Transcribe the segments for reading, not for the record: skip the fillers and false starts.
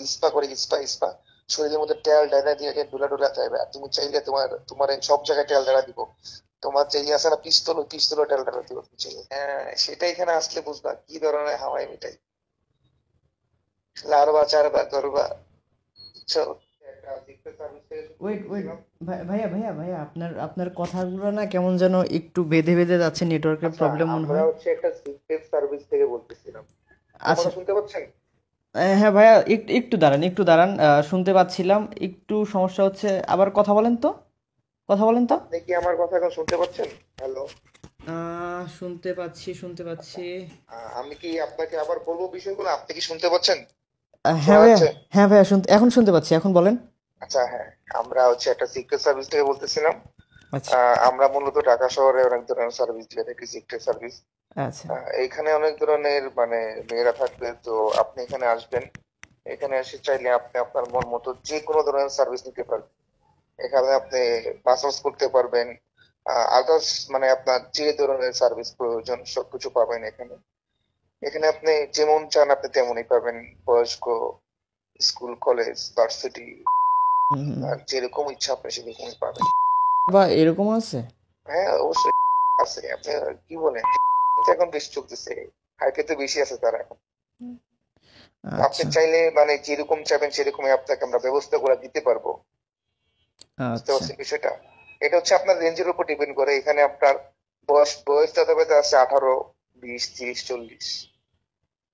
Spa করে spa spa শরীরের মধ্যে তেল ডালা দিয়ে ডোলা ডোলাতে হবে। আর তুমি চাইলে তোমার এই সব জায়গায় তেল ডালা দিব। তোমার যে ইয়ে আছে না পিস্তল, ওই পিস্তলও তেল ডালা দিব তুমি চাইলে। হ্যাঁ, সেটা এখানে আসলে বুঝবা কি ধরনের হাওয়াই মিঠাই, লারবা চারবা করবা। বুঝছো? একটা secret service থেকে শুরু ওয়েট ওয়েট, করতেছিলাম। ভাইয়া ভাইয়া ভাইয়া, আপনার আপনার কথাগুলো না কেমন যেন একটু বেঁধে বেঁধে যাচ্ছে, নেটওয়ার্কের আচ্ছা, প্রবলেম মনে আমরা হয়। হচ্ছে একটা সিক্রেট সার্ভিস থেকে বলতেছিলাম। আচ্ছা, আমাকে শুনতে পাচ্ছেন? হ্যাঁ ভাইয়া, একটু একটু দাঁড়ান, একটু দাঁড়ান, শুনতে পাচ্ছিলাম, একটু সমস্যা হচ্ছে, আবার কথা বলেন তো, কথা বলেন তো। আপনি কি আমার কথা এখন শুনতে পাচ্ছেন? হ্যালো। শুনতে পাচ্ছি, শুনতে আচ্ছা, পাচ্ছি। আমি কি আপনাকে আবার বলবো বিষয়গুলো, আপনি কি শুনতে পাচ্ছেন? হ্যাঁ শোনা ভাইয়া, যাচ্ছে? হ্যাঁ ভাইয়া, এখন শুনতে পাচ্ছি, এখন বলেন। আচ্ছা, হ্যাঁ, আমরা হচ্ছে একটা সিক্রেট সার্ভিস থেকে বলতেছিলাম। আচ্ছা আমরা মূলত ঢাকা শহরে অনেক ধরনের সার্ভিস দিয়ে থাকি, সিক্রেট সার্ভিস। আচ্ছা। এখানে অনেক ধরনের মানে মেয়েরা থাকবে, তো আপনি এখানে আসবেন। এখানে এসে চাইলে আপনি আপনার মন মতো যে কোনো ধরনের সার্ভিস নিতে পারবেন। এখানে আপনি মাসাজ করতে পারবেন, আদার্স মানে আপনার যে ধরনের সার্ভিস প্রয়োজন সবকিছু পাবেন এখানে। এখানে আপনি যেমন চান আপনি তেমনই পাবেন। বয়স্ক, স্কুল, কলেজ, ভার্সিটি, হুম হুম। আর যেরকম ইচ্ছা আপনি সেরকমই পাবেন। বা এরকম আছে? হ্যাঁ, অবশ্যই আছে। আপনি কি বলেন, তো এখন বেশি চলতেছে, হাইপে তো বেশি আছে তারা এখন। আপনি আচ্ছা চাইলে মানে যেরকম চাইবেন সেরকমই আপনাকে আমরা ব্যবস্থা করে দিতে পারবো। বুঝতে আচ্ছা। পারছেন বিষয়টা? এটা হচ্ছে আপনার রেঞ্জের উপর ডিপেন্ড করে। এখানে আপনার বয়স দাদাবাতে আছে 18, 20, 30, 40।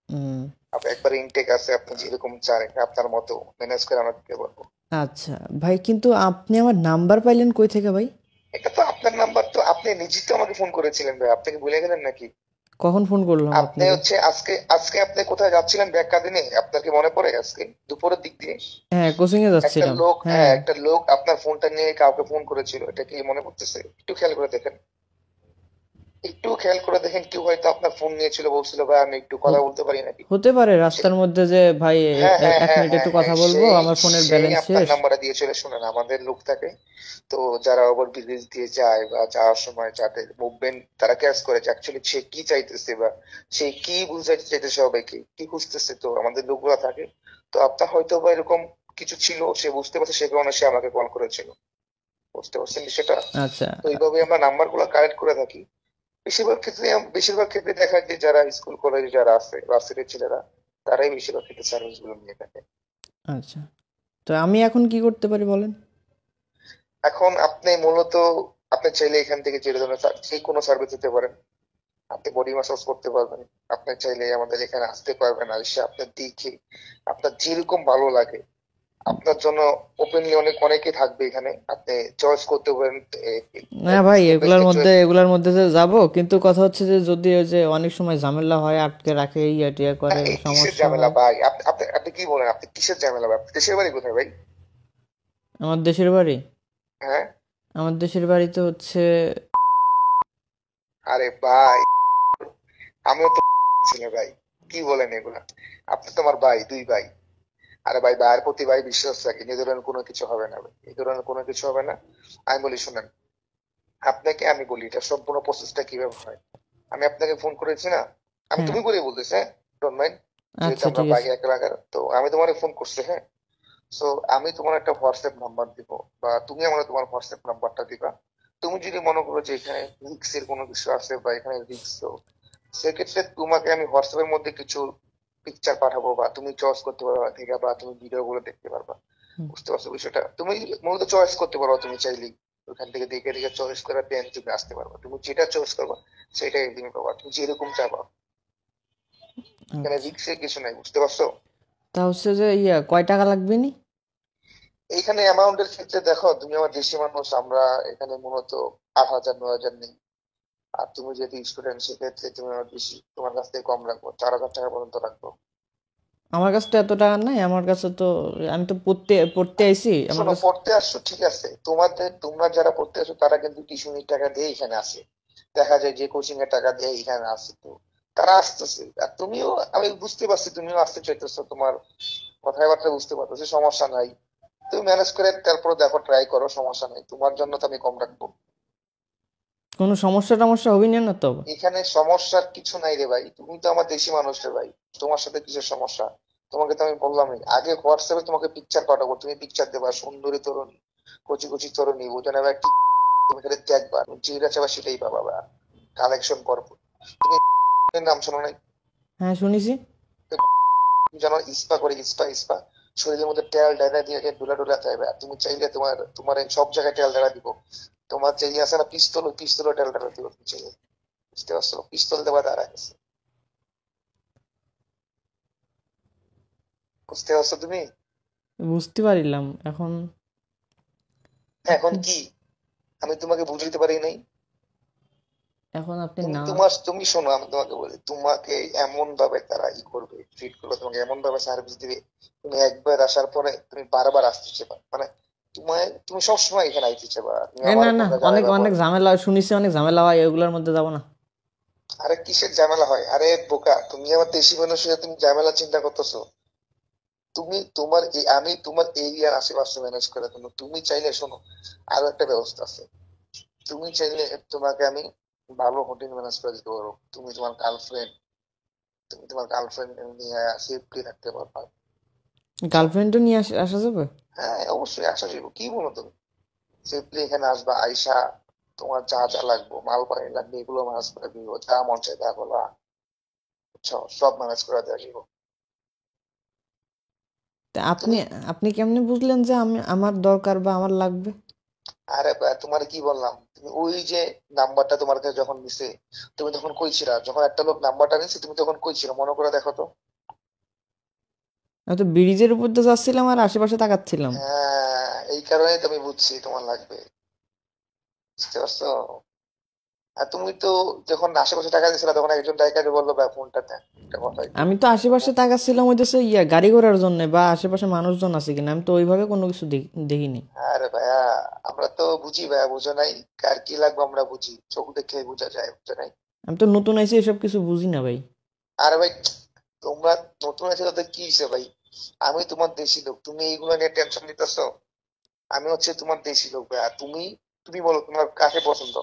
হুম। আপনি একবার ইনটেক আছে, আপনি যেরকম চান এখানে আপনার মতো ম্যানেজ করে আমরা দিতে পারবো। আচ্ছা ভাই, কিন্তু আপনি আমার নাম্বার পাইলেন কই থেকে ভাই? এটা তো আপনার নাম্বার, তো আপনি নিজেই তো আমাকে ফোন করেছিলেন ভাই, আপনি কি ভুলে গেলেন নাকি? কখন ফোন করলাম আপনি আপনাকে? হচ্ছে আজকে আজকে আপনি কোথায় যাচ্ছিলেন ব্যাগটা দিনে, আপনার কি মনে পড়ে? আজকে দুপুরের দিক দিয়ে হ্যাঁ, কোচিং এ একটা যাচ্ছিলাম। লোক, হ্যাঁ, হ্যাঁ। একটা লোক আপনার ফোনটা নিয়ে কাউকে ফোন করেছিল, এটা কি মনে পড়তেছে? একটু খেয়াল করে দেখেন, একটু খেয়াল করে দেখেন, কেউ হয়তো আপনার ফোন নিয়েছিল, বলছিল ভাই আমি একটু কথা হ- বলতে পারি নাকি। হতে পারে সে- রাস্তার মধ্যে যে ভাই হ্যাঁ হ্যাঁ এক হ্যাঁ মিনিট হ্যাঁ একটু কথা হ্যাঁ, বলবো, সেই আমার ফোনের সেই ব্যালেন্স আপনার শেষ। নাম্বারটা দিয়েছিল। শোনেন, আমাদের লোক থাকে, তো যারা ওভার ব্রিজ দিয়ে যায় বা যাওয়ার সময় যাদের মুভমেন্ট তারা ক্যাচ করে যে অ্যাকচুয়ালি সে কি চাইতেছে বা সে কি বুঝাইতে চাইতেছে, সবাইকে কি খুঁজতেছে, তো আমাদের লোকগুলা থাকে। তো আপনার হয়তো বা এরকম কিছু ছিল, সে বুঝতে পারছে, সে কারণে সে আমাকে কল করেছিল। বুঝতে পারছেন সেটা? আচ্ছা তো এইভাবে আমরা নাম্বার গুলা কালেক্ট করে থাকি। বেশিরভাগ ক্ষেত্রে দেখা যায় যারা স্কুল কলেজে যারা আছে, ভার্সিটির ছেলেরা, তারাই বেশিরভাগ ক্ষেত্রে সার্ভিস গুলো নিয়ে থাকে। আচ্ছা। তো আমি এখন কি করতে পারি বলেন? এখন আপনি মূলত আপনি চাইলে এখান থেকে যে ধরনের যে কোনো সার্ভিস দিতে পারেন। আপনি বডি ম্যাসাজ করতে পারবেন। আপনি চাইলে আমাদের এখানে আসতে পারবেন, এসে আপনার দেখে আপনার যেরকম ভালো লাগে আপনার জন্য ওপেনলি অনেকেই থাকবে এখানে, আপনি চয়েস করতে পারেন। না ভাই, স্টেপ বাই স্টেপ চয়েস। এগুলার মধ্যে যে যাব, কিন্তু কথা হচ্ছে যে যদি ওই যে অনেক সময় ঝামেলা হয়, আটকে রাখে, ইয়া টিয়া না, করে, এই কিসের সমস্যা ঝামেলা হয়। ভাই? আপনি কি বলেন, আপনি কিসের ঝামেলা ভাই? আপনি দেশের বাড়ি কোথায় ভাই? আমার দেশের বাড়ি, হ্যাঁ। আমার দেশের বাড়িতে হচ্ছে। আরে ভাই, আমিও তো ছেলে ভাই, কি বলেন এগুলা? আপনি তো আমার ভাই, দুই ভাই। আরে ভাই, ভাইয়ের প্রতি ভাই বিশ্বাস রাখেন, এই ধরনের কোনো কিছু হবে না ভাই, এই ধরনের কোনো কিছু হবে না। আমি বলি শুনেন, আপনাকে আমি বলি এটা সম্পূর্ণ প্রসেসটা কিভাবে হয়। আমি আপনাকে ফোন করেছি না, আমি হ্যাঁ। তুমি করে বলতেছি, হ্যাঁ, ডোন্ট মাইন্ড, যেহেতু আচ্ছা আমরা ঠিক ভাই আছে। এক লাগার, তো আমি তোমার ফোন করছি, হ্যাঁ। সো আমি তোমার একটা হোয়াটসঅ্যাপ নাম্বার দিব, বা তুমি আমার তোমার হোয়াটসঅ্যাপ নাম্বারটা দিবা। তুমি যদি মনে করো যে এখানে রিক্স এর কোনো কিছু আছে বা এখানে রিক্স, তো সেক্ষেত্রে তোমাকে আমি হোয়াটসঅ্যাপের মধ্যে কিছু পিকচার পাঠাবো, বা তুমি চয়েস করতে পারবা থেকে, বা তুমি ভিডিও গুলো দেখতে পারবা। হুম। বুঝতে পারছো বিষয়টা? তুমি মূলত চয়েস করতে পারো, তুমি চাইলেই ওখান থেকে দেখে দেখে চয়েস করে দেন তুমি আসতে পারবা। তুমি যেটা চয়েস করবা সেটাই তুমি পাবা, তুমি যেরকম চাবা। এখানে আচ্ছা। রিক্সের কিছু নাই, বুঝতে পারছো? তা হচ্ছে যে ইয়া কয় টাকা লাগবে নি? এইখানে অ্যামাউন্টের ক্ষেত্রে দেখো, তুমি আমার দেশি মানুষ, আমরা এখানে মূলত 8,000, 9,000 নেই। আর তুমি যেহেতু স্টুডেন্ট, সেক্ষেত্রে তুমি আমার বেশি, তোমার কাছ থেকে কম রাখবো, 4,000 টাকা পর্যন্ত রাখবো। আমার কাছে তো এত টাকা নাই, আমার কাছে তো, আমি তো পড়তে পড়তে আইছি, আমার শোনো, কাছে। পড়তে আসছো ঠিক আছে, তোমরা যারা পড়তে আসো তারা কিন্তু টিউশনির টাকা দিয়ে এখানে আসে। দেখা যায় যে কোচিং এর টাকা দিয়ে এখানে আসে, তো তারা আসতেছে। আর তুমিও, আমি বুঝতে পারছি তুমিও আসতে চাইতেছো, তোমার কথাবার্তা বুঝতে পারতেছি, সমস্যা নাই। তুমি ম্যানেজ করে তারপর দেখো, ট্রাই করো, সমস্যা নাই, তোমার জন্য তো আমি কম রাখবো। কোনো সমস্যা টমস্যা হবি না না তো? এখানে সমস্যার কিছু নাই রে ভাই, তুমি তো আমার দেশি মানুষ রে ভাই, তোমার সাথে কিসের সমস্যা? তোমাকে তো আমি বললামই, আগে হোয়াটসঅ্যাপে তোমাকে পিকচার পাঠাবো, তুমি পিকচার দেবা, সুন্দরী তরুণী, কচি কচি তরুণী, বুঝে নেবে কি, তুমি খালি দেখবা, তুমি যেটা চাবা সেটাই পাবা বা কালেকশন করবো। তুমি এর নাম শোনো নাই? হ্যাঁ, শুনেছি। তুমি জানো ইস্পা করে, ইস্পা ইস্পা শরীরের মধ্যে তেল ডাইলা দিয়ে ডুলা ডুলা থাকবে, আর তুমি চাইলে তোমার তোমার এই সব জায়গায় তেল ডালা দিব। তোমার যে আছে না পিস্তল, ওই পিস্তল তেল ডালা দিব তুমি চাইলে। বুঝতে পারছো? পিস্তল দেওয়া দাঁড়া গেছে। বুঝতে পারছো তুমি? বুঝতে পারিলাম এখন। এখন আপনি কি আমি তোমাকে বুঝাইতে পারি নাই? এখন আপনি তুমি না। তুমি শোনো, আমি তোমাকে বলি, তোমাকে এমন ভাবে তারা করবে, ট্রিট করবে, তোমাকে এমন ভাবে সার্ভিস দিবে, তুমি একবার আসার পরে তুমি বারবার আসতে চাইবা, মানে তুমি সবসময় এখানে আইতে চাইবা, তুমি এ আমার না না, কোনো অনেক জায়গায় অনেক ব্যবহার। ঝামেলা শুনেছি, অনেক ঝামেলা হয়, এগুলোর মধ্যে যাব না। আরে কিসের ঝামেলা হয়? আরে বোকা, তুমি আমার দেশি মানুষ হয়ে তুমি ঝামেলা চিন্তা করতেছো? তুমি তোমার আমি তোমার এরিয়ার আশেপাশে ম্যানেজ করে দেবো। তুমি চাইলে শোনো, আরো একটা ব্যবস্থা আছে। তুমি চাইলে তোমাকে আমি ভালো হোটেল ম্যানেজ করে দিতে পারবো। তুমি তোমার গার্লফ্রেন্ড নিয়ে সেফলি থাকতে পারবা। বুঝছো? গার্লফ্রেন্ডও নিয়ে আসা যাবে? হ্যাঁ, অবশ্যই আসা যাবে, কি বলো তুমি? সেফলি এখানে আসবা, আইসা তোমার যা যা লাগবে, মাল পানি লাগবে, এগুলো ম্যানেজ করে দিব, যা মন চায় তা বলা। বুঝছো? সব ম্যানেজ করে দেওয়া যাবে। তা আপনি তুমি, আপনি কেমনে বুঝলেন যে আমি আমার দরকার বা আমার লাগবে? আরে তোমার কি বললাম, তুমি ওই যে নাম্বারটা তোমার কাছে যখন নিছে, তুমি তখন কই ছিলা? যখন একটা লোক নাম্বারটা নিছে তুমি তখন কই ছিলা, মনে করে দেখো তো। আমি তো ব্রিজের উপর দিয়ে যাচ্ছিলাম আর আশেপাশে তাকাচ্ছিলাম। হ্যাঁ, এই কারণেই তো আমি বুঝছি তোমার লাগবে। বুঝতে পারছো? আর তুমি তো যখন আশেপাশে টাকা দিয়েছিলা তখন একজন ডাইকারে বললো ভাই ফোনটা দেন, একটা কথা একটু। আমি তো আশেপাশে তাকাচ্ছিলাম ওই দেশে গাড়ি ঘোড়ার জন্য বা আশেপাশে মানুষজন আছে কিনা, আমি তো ওইভাবে কোনো কিছু দেখিনি। আরে ভাইয়া, আমরা তো বুঝি ভাইয়া, বুঝো নাই? কার কি লাগবে আমরা বুঝি, চোখ দেখে বোঝা যায়, বুঝো নাই? আমি তো নতুন আইছি, এসব কিছু বুঝি না ভাই। আরে ভাই, তোমরা নতুন আছে তাদের কি হয়েছে ভাই? আমি তোমার দেশি লোক, তুমি এইগুলো নিয়ে টেনশন নিতেছো? আমি হচ্ছে তোমার দেশি লোক ভাইয়া। তুমি তুমি বলো তোমার কাকে পছন্দ?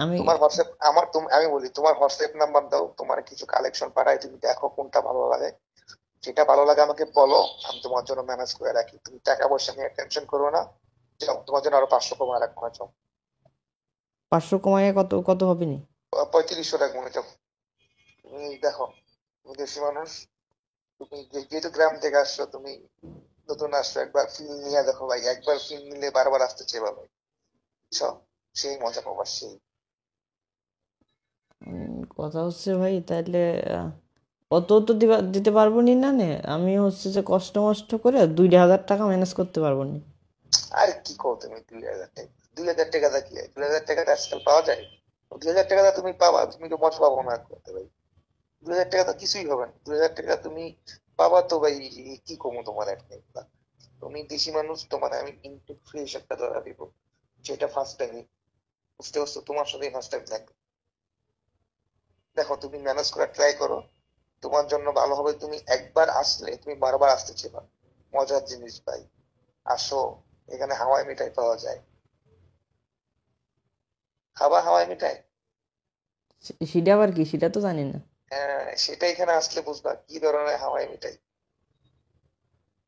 আমি তোমার হোয়াটসঅ্যাপ আমার আমি বলি তোমার হোয়াটসঅ্যাপ নাম্বার দাও, তোমার কিছু কালেকশন পাঠাই, তুমি দেখো কোনটা ভালো লাগে। যেটা ভালো লাগে আমাকে বলো, আমি তোমার জন্য ম্যানেজ করে রাখি। তুমি টাকা পয়সা নিয়ে টেনশন করো না। যাও, তোমার জন্য আরো 500 কমা রাখবো না, যাও। 500 কমাইয়া কত কত হবে নি? 3500 রাখবো না, যাও। তুমি দেখো, তুমি দেশি মানুষ, তুমি যেহেতু গ্রাম থেকে আসছো, তুমি নতুন আসছো, একবার ফিল নিয়ে দেখো ভাই, একবার ফিল নিলে বারবার আসতে চাইবা ভাই। বুঝছো? সেই মজা পাবা সেই। কথা হচ্ছে ভাই, তাইলে আহ, অত তো দিতে পারবো নি না নে। আমি হচ্ছে যে কষ্ট মষ্ট করে 2,000 টাকা ম্যানেজ করতে পারবো নি। আর কি কো তুমি, 2000 টাকা? 2000 টাকা দা কি হয়? 2000 টাকা আজকাল পাওয়া যায়? 2000 টাকা তুমি পাবা, তুমি তো মজা পাবো না করতে ভাই। 2000 টাকা তো কিছুই হবে না। 2000 টাকা তুমি পাবা তো ভাই, কি কমো তোমার একটা। তুমি দেশি মানুষ, তোমার আমি কিন্তু ফ্রেশ একটা ধরা দিব, যেটা ফার্স্ট টাইম। বুঝতে পারছো? তোমার সাথে ফার্স্ট টাইম থাকবে। দেখো, তুমি ম্যানেজ করার ট্রাই করো, তোমার জন্য ভালো হবে। তুমি একবার আসলে তুমি বারবার আসতে চাইবা। মজার জিনিস ভাই, আসো, এখানে হাওয়াই মিঠাই পাওয়া যায়। খাবা হাওয়াই মিঠাই? সেটা আবার কি, সেটা তো জানি না। হ্যাঁ, সেটা এখানে আসলে বুঝবা কি ধরনের হাওয়াই মিঠাই।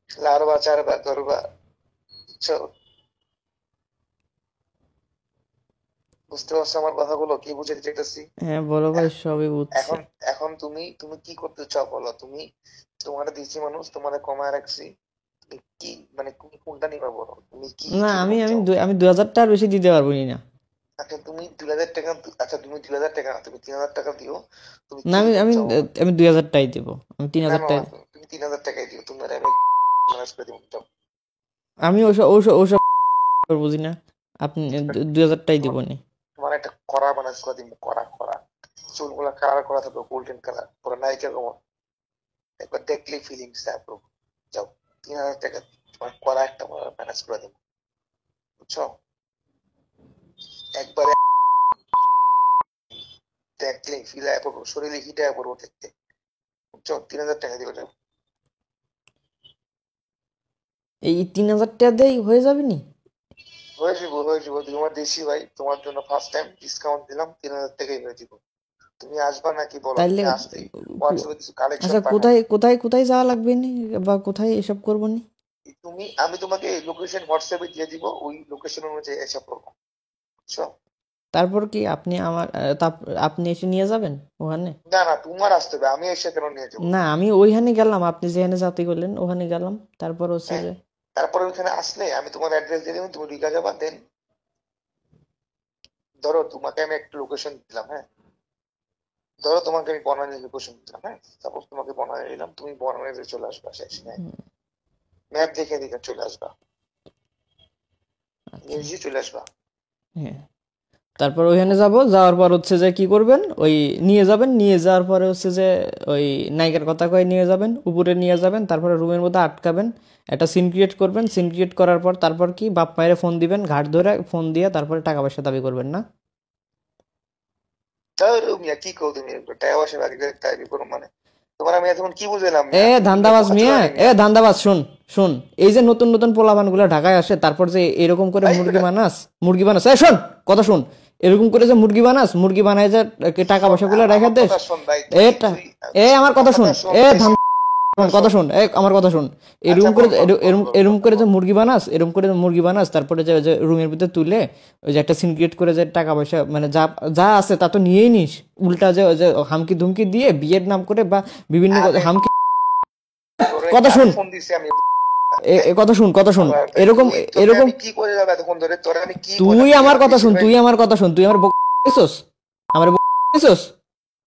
লারবা চারবা করবা। বুঝছো? বুঝতে পারছো আমার কথাগুলো কি বুঝাতে চাইতেছি? হ্যাঁ বলো ভাই, এখ- সবই বুঝছি। এখন এখন তুমি তুমি কি করতে চাও বলো? তুমি, তোমার দেশি মানুষ, তোমার কমায় রাখছি, তুমি কি, মানে তুমি কোনটা নিবা বলো? তুমি কি না, আমি কিরকম আমি চাও? আমি 2,000 টাকার বেশি দিতে পারবো নি না। আচ্ছা তুমি 2000 টাকা, আচ্ছা তুমি 2000 টাকা না, তুমি 3000 টাকা দিও। তুমি না, আমি কিরকম আমি চাও? আমি 2,000 টাই দেবো। আমি তিন না হাজার না না, টাকা তুমি 3000 টাকাই দিও, তুমি আমি ম্যানেজ করে দিব, যাও। আমি ওসব ওসব ওসব বুঝি না। আপনি 2,000 টাই দিব তোমার নি। তোমার একটা কড়া ম্যানেজ করে দিব, কড়া কড়া। চুলগুলা কালার করা থাকবে, গোল্ডেন কালার, পুরো নায়িকা কমন। একবার দেখলেই ফিলিংস দেয় পুরো। যাও, 3000 টাকা তোমার কড়া একটা ম্যানেজ করে দিব। বুঝছো? একবারে দেখলেই ফিল আয় পড়বো, শরীরে হিট আয় পড়বো দেখতে। বুঝছো? 3000 টাকা দিবে, যাও। এই 3,000 টাকা দেই হয়ে যাবে নি? হয়ে যাবো, হয়ে যাবো, তোমার দেশি ভাই, তোমার জন্য ফার্স্ট টাইম ডিসকাউন্ট দিলাম, 3000 টাকাই হয়ে যাবো। তুমি আসবা নাকি বলো, তাইলে তুমি আসতেই হোয়াটসঅ্যাপে কিছু কালেকশন আচ্ছা, পাঠাই। কোথায় কোথায় কোথায় যাওয়া লাগবে নি, বা কোথায় এসব করবো নি? আমি তোমাকে লোকেশন হোয়াটসঅ্যাপে দিয়ে দিব, ওই লোকেশন অনুযায়ী এসে পড়বো, বুঝছো? তারপর কি আপনি আমার আপনি এসে নিয়ে যাবেন ওখানে? না না, তোমার আসতে হবে, আমি এসে কেন নিয়ে যাবো? না, আমি ওইখানে গেলাম, আপনি যেখানে যাতে করলেন ওখানে গেলাম, তারপর হচ্ছে হ্যাঁ, যে তারপরে ওইখানে আসলে আমি তোমার অ্যাড্রেস দিয়ে দেবো, তুমি ঢুকে যাবা। দেন ধরো তোমাকে আমি একটা লোকেশন দিলাম, হ্যাঁ, ধরো তোমাকে আমি বনানীর লোকেশন দিলাম, হ্যাঁ, সাপোজ তোমাকে বনানী দিলাম, তুমি বনানীতে চলে আসবা, শেষ, হ্যাঁ, ম্যাপ দেখে দেখে চলে আসবা, আচ্ছা, নিজে চলে আসবা। হ্যাঁ, তারপর ওইখানে যাব, যাওয়ার পর হচ্ছে যে কি করবেন, ওই নিয়ে যাবেন, নিয়ে যাওয়ার পরে হচ্ছে যে ওই নায়িকার কথা কয়ে নিয়ে যাবেন, উপরে নিয়ে যাবেন, তারপরে রুমের মধ্যে আটকাবেন, একটা সিন ক্রিয়েট করবেন, সিন ক্রিয়েট করার পর তারপর কি বাপ মায়ের ফোন দিবেন, ঘাট ধরে ফোন দিয়ে তারপরে টাকা পয়সা দাবি করবেন, না? তাহলে মিয়া কি কও তুমি, টাকা পয়সা বাকি তাই করো মানে? তোমার আমি এখন কি বুঝলাম এ মিয়া, তুমি কি ধান্দাবাজ মিয়া, বোকাচোদা এ মিয়া? ধান্দাবাজ, শুন শুন, এই যে নতুন নতুন পোলাপান গুলা ঢাকায় আসে, তারপর যে এরকম করে এই মুরগি বেটা, বানাস, মুরগি বানাস, এই শোন, কথা শুন, এরকম করে যে মুরগি বানাস, মুরগি বানায় যে টাকা শোন, পয়সা গুলো রেখে আমার দেস, কথা শোন ভাই, তুই এটা, তুই আমার আমার কথা শুন, কথা শোন, এ বেশি কথা কথা শোন। শুন, আমার কথা শুন, আচ্ছা এরকম করে বল বল বল বল এরকম কথা করে যে বল। মুরগি বানাস, এরকম করে যে মুরগি বানাস, তারপরে যে যে রুমের ভিতরে তুলে ওই যে একটা সিন ক্রিয়েট করে যে টাকা পয়সা মানে যা যা আছে তা তো নিয়েই নিস, উল্টা যে যে হামকি ধুমকি দিয়ে বিয়ের নাম করে বা বিভিন্ন আরে হামকি, তোরে কথা কার শুন, ফোন দিছি আমি? কথা শুন, কথা শুন, আবার এরকম তোকে এরকম, আমি কি করে যাবো এতক্ষণ ধরে, তোরা আমি কি তুই বললাম, তুই আমার আমার কথা দেশের শুন, ভাই? তুই আমার কথা শুন, তুই আমার বকছিস, আমার বকছিস,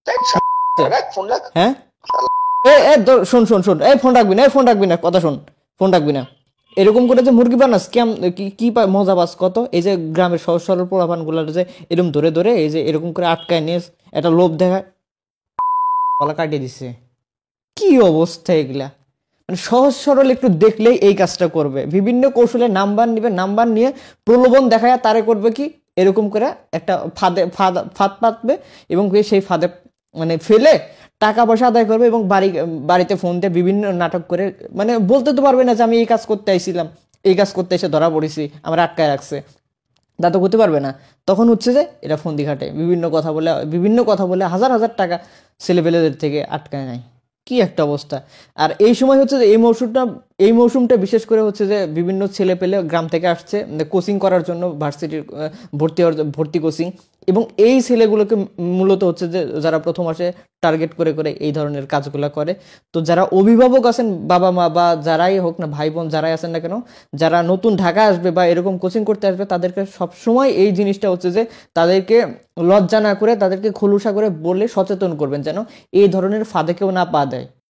দেখ, রাখ ফোন রাখ। হ্যাঁ, শোন শোন শোন, এই ফোন রাখবি না, এই ফোন রাখবি না, কথা শুন, ফোন রাখবি না, এরকম করে যে মুরগি বানাস কেম, কি কি মজা পাস কত, এই যে গ্রামের সহজ সরল পোলাপান গুলা যে এরকম ধরে ধরে এই যে এরকম করে আটকায় নিয়ে একটা লোভ দেখায়, গলা কাটিয়ে দিছে, কি অবস্থা এগুলা, মানে সহজ সরল একটু দেখলেই এই কাজটা করবে, বিভিন্ন কৌশলে নাম্বার নিবে, নাম্বার নিয়ে প্রলোভন দেখায় তারে করবে কি, এরকম করে একটা ফাঁদ পাতবে, এবং সেই ফাঁদে মানে ফেলে টাকা পয়সা আদায় করবে, এবং বাড়িতে ফোন দিয়ে বিভিন্ন নাটক করে, মানে বলতে তো পারবে না যে আমি এই কাজ করতে আইছিলাম, এই কাজ করতে এসে ধরা পড়েছি, আমার আটকায় রাখছে, তা তো করতে পারবে না, তখন হচ্ছে যে এটা ফন্দি ঘাটে বিভিন্ন কথা বলে হাজার হাজার টাকা ছেলেপেলেদের থেকে আটকায় নেয়, কি একটা অবস্থা। আর এই সময় হচ্ছে যে এই মৌসুমটা বিশেষ করে হচ্ছে যে বিভিন্ন ছেলে পেলে গ্রাম থেকে আসছে কোচিং করার জন্য, ভার্সিটির ভর্তি কোচিং, এবং এই ছেলেগুলোকে মূলত হচ্ছে যে যারা প্রথম আসে টার্গেট করে করে এই ধরনের কাজগুলো করে। তো যারা অভিভাবক আছেন, বাবা মা বা যারাই হোক না, ভাই বোন যারাই আছেন না কেন, যারা নতুন ঢাকা আসবে বা এরকম কোচিং করতে আসবে, তাদেরকে সবসময় এই জিনিসটা হচ্ছে যে তাদেরকে লজ্জা না করে, তাদেরকে খোলসা করে বলে সচেতন করবেন, যেন এই ধরনের ফাঁদে কেউ না পা দেয়।